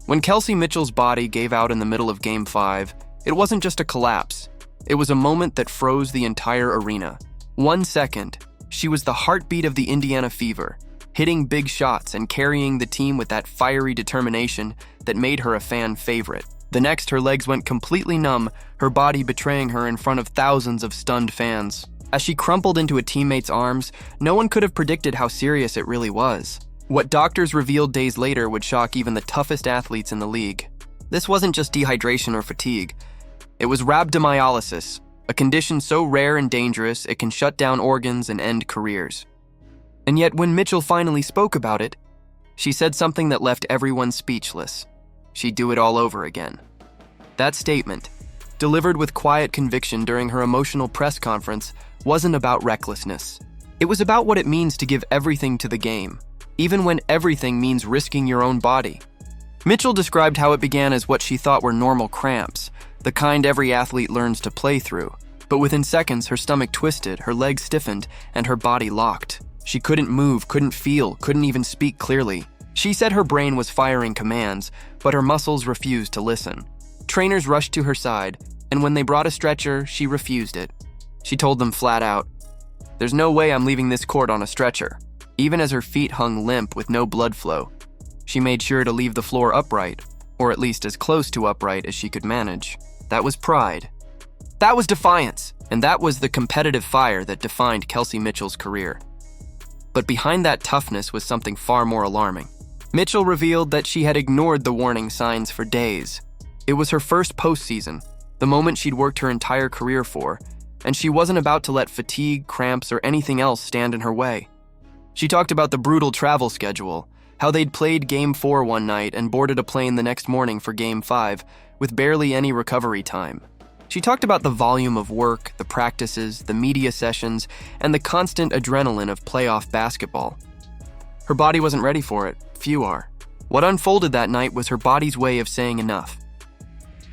When Kelsey Mitchell's body gave out in the middle of Game 5, it wasn't just a collapse. It was a moment that froze the entire arena. 1 second, she was the heartbeat of the Indiana Fever, hitting big shots and carrying the team with that fiery determination that made her a fan favorite. The next, her legs went completely numb, her body betraying her in front of thousands of stunned fans. As she crumpled into a teammate's arms, no one could have predicted how serious it really was. What doctors revealed days later would shock even the toughest athletes in the league. This wasn't just dehydration or fatigue. It was rhabdomyolysis, a condition so rare and dangerous it can shut down organs and end careers. And yet when Mitchell finally spoke about it, she said something that left everyone speechless. She'd do it all over again. That statement, delivered with quiet conviction during her emotional press conference, wasn't about recklessness. It was about what it means to give everything to the game, even when everything means risking your own body. Mitchell described how it began as what she thought were normal cramps, the kind every athlete learns to play through. But within seconds, her stomach twisted, her legs stiffened, and her body locked. She couldn't move, couldn't feel, couldn't even speak clearly. She said her brain was firing commands, but her muscles refused to listen. Trainers rushed to her side, and when they brought a stretcher, she refused it. She told them flat out, "There's no way I'm leaving this court on a stretcher." Even as her feet hung limp with no blood flow, she made sure to leave the floor upright, or at least as close to upright as she could manage. That was pride. That was defiance, and that was the competitive fire that defined Kelsey Mitchell's career. But behind that toughness was something far more alarming. Mitchell revealed that she had ignored the warning signs for days. It was her first postseason, the moment she'd worked her entire career for, and she wasn't about to let fatigue, cramps, or anything else stand in her way. She talked about the brutal travel schedule, how they'd played Game 4 one night and boarded a plane the next morning for Game 5, with barely any recovery time. She talked about the volume of work, the practices, the media sessions, and the constant adrenaline of playoff basketball. Her body wasn't ready for it. Few are. What unfolded that night was her body's way of saying enough.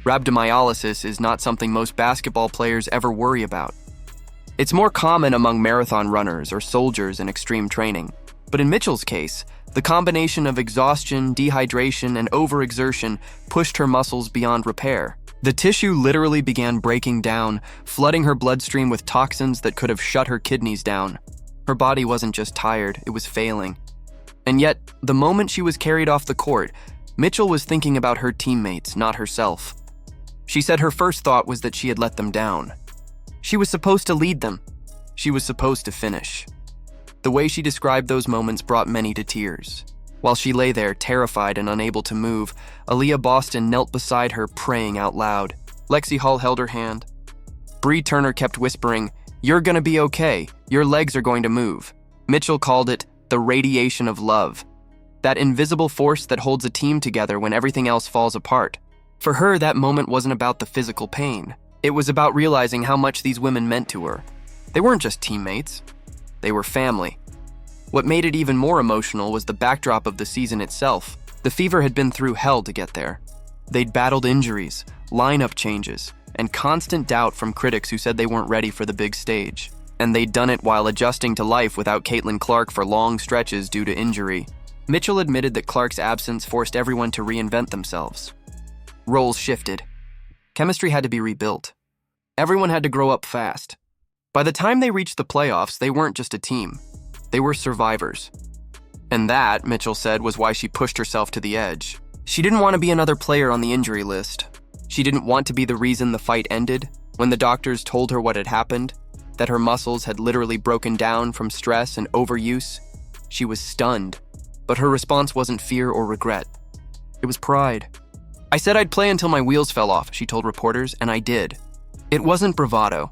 Rhabdomyolysis is not something most basketball players ever worry about. It's more common among marathon runners or soldiers in extreme training. But in Mitchell's case, the combination of exhaustion, dehydration, and overexertion pushed her muscles beyond repair. The tissue literally began breaking down, flooding her bloodstream with toxins that could have shut her kidneys down. Her body wasn't just tired, it was failing. And yet, the moment she was carried off the court, Mitchell was thinking about her teammates, not herself. She said her first thought was that she had let them down. She was supposed to lead them. She was supposed to finish. The way she described those moments brought many to tears. While she lay there, terrified and unable to move, Aaliyah Boston knelt beside her, praying out loud. Lexi Hall held her hand. Bree Turner kept whispering, "You're gonna be okay. Your legs are going to move." Mitchell called it the radiation of love, that invisible force that holds a team together when everything else falls apart. For her, that moment wasn't about the physical pain. It was about realizing how much these women meant to her. They weren't just teammates. They were family. What made it even more emotional was the backdrop of the season itself. The Fever had been through hell to get there. They'd battled injuries, lineup changes, and constant doubt from critics who said they weren't ready for the big stage. And they'd done it while adjusting to life without Caitlin Clark for long stretches due to injury. Mitchell admitted that Clark's absence forced everyone to reinvent themselves. Roles shifted. Chemistry had to be rebuilt. Everyone had to grow up fast. By the time they reached the playoffs, they weren't just a team. They were survivors. And that, Mitchell said, was why she pushed herself to the edge. She didn't want to be another player on the injury list. She didn't want to be the reason the fight ended. When the doctors told her what had happened, that her muscles had literally broken down from stress and overuse, she was stunned. But her response wasn't fear or regret. It was pride. "I said I'd play until my wheels fell off," she told reporters, and I did. It wasn't bravado.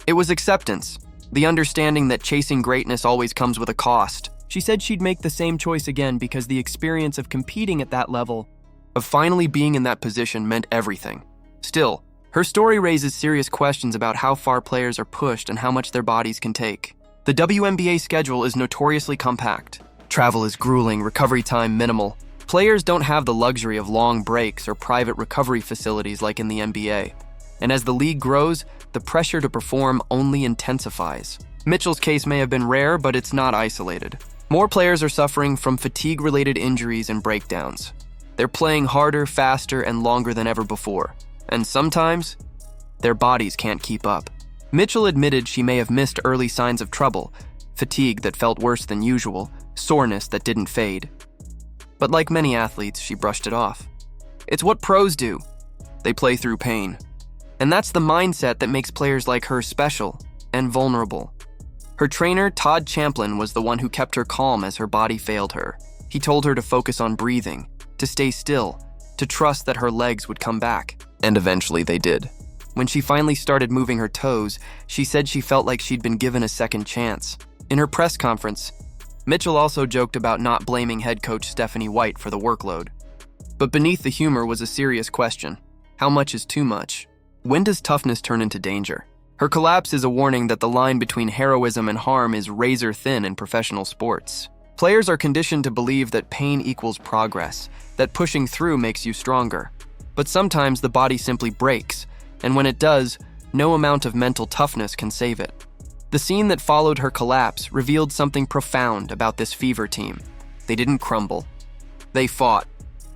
It was acceptance, the understanding that chasing greatness always comes with a cost. She said she'd make the same choice again because the experience of competing at that level, of finally being in that position, meant everything. Still, her story raises serious questions about how far players are pushed and how much their bodies can take. The WNBA schedule is notoriously compact. Travel is grueling, recovery time minimal. Players don't have the luxury of long breaks or private recovery facilities like in the NBA. And as the league grows, the pressure to perform only intensifies. Mitchell's case may have been rare, but it's not isolated. More players are suffering from fatigue-related injuries and breakdowns. They're playing harder, faster, and longer than ever before. And sometimes, their bodies can't keep up. Mitchell admitted she may have missed early signs of trouble, fatigue that felt worse than usual, soreness that didn't fade. But like many athletes, she brushed it off. It's what pros do. They play through pain. And that's the mindset that makes players like her special and vulnerable. Her trainer, Todd Champlin, was the one who kept her calm as her body failed her. He told her to focus on breathing, to stay still, to trust that her legs would come back. And eventually they did. When she finally started moving her toes, she said she felt like she'd been given a second chance. In her press conference, Mitchell also joked about not blaming head coach Stephanie White for the workload. But beneath the humor was a serious question. How much is too much? When does toughness turn into danger? Her collapse is a warning that the line between heroism and harm is razor thin in professional sports. Players are conditioned to believe that pain equals progress, that pushing through makes you stronger. But sometimes the body simply breaks, and when it does, no amount of mental toughness can save it. The scene that followed her collapse revealed something profound about this Fever team. They didn't crumble. They fought.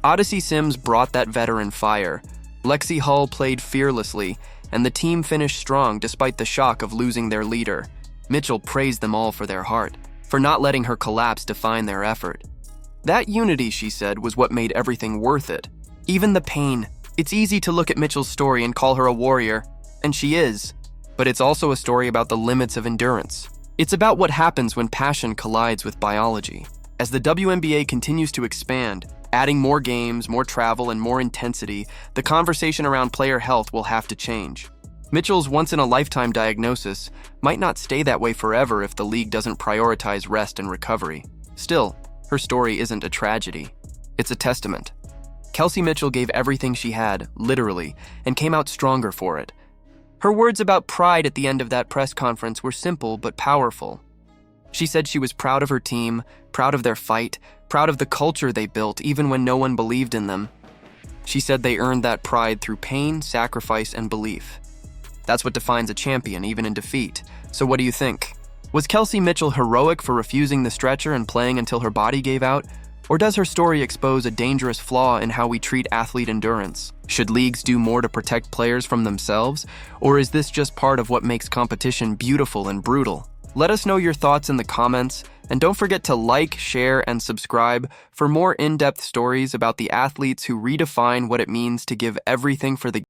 Odyssey Sims brought that veteran fire. Lexi Hull played fearlessly, and the team finished strong despite the shock of losing their leader. Mitchell praised them all for their heart, for not letting her collapse define their effort. That unity, she said, was what made everything worth it. Even the pain. It's easy to look at Mitchell's story and call her a warrior, and she is. But it's also a story about the limits of endurance. It's about what happens when passion collides with biology. As the WNBA continues to expand, adding more games, more travel, and more intensity, the conversation around player health will have to change. Mitchell's once-in-a-lifetime diagnosis might not stay that way forever if the league doesn't prioritize rest and recovery. Still, her story isn't a tragedy. It's a testament. Kelsey Mitchell gave everything she had, literally, and came out stronger for it. Her words about pride at the end of that press conference were simple but powerful. She said she was proud of her team, proud of their fight, proud of the culture they built even when no one believed in them. She said they earned that pride through pain, sacrifice, and belief. That's what defines a champion, even in defeat. So what do you think? Was Kelsey Mitchell heroic for refusing the stretcher and playing until her body gave out? Or does her story expose a dangerous flaw in how we treat athlete endurance? Should leagues do more to protect players from themselves? Or is this just part of what makes competition beautiful and brutal? Let us know your thoughts in the comments, and don't forget to like, share, and subscribe for more in-depth stories about the athletes who redefine what it means to give everything for the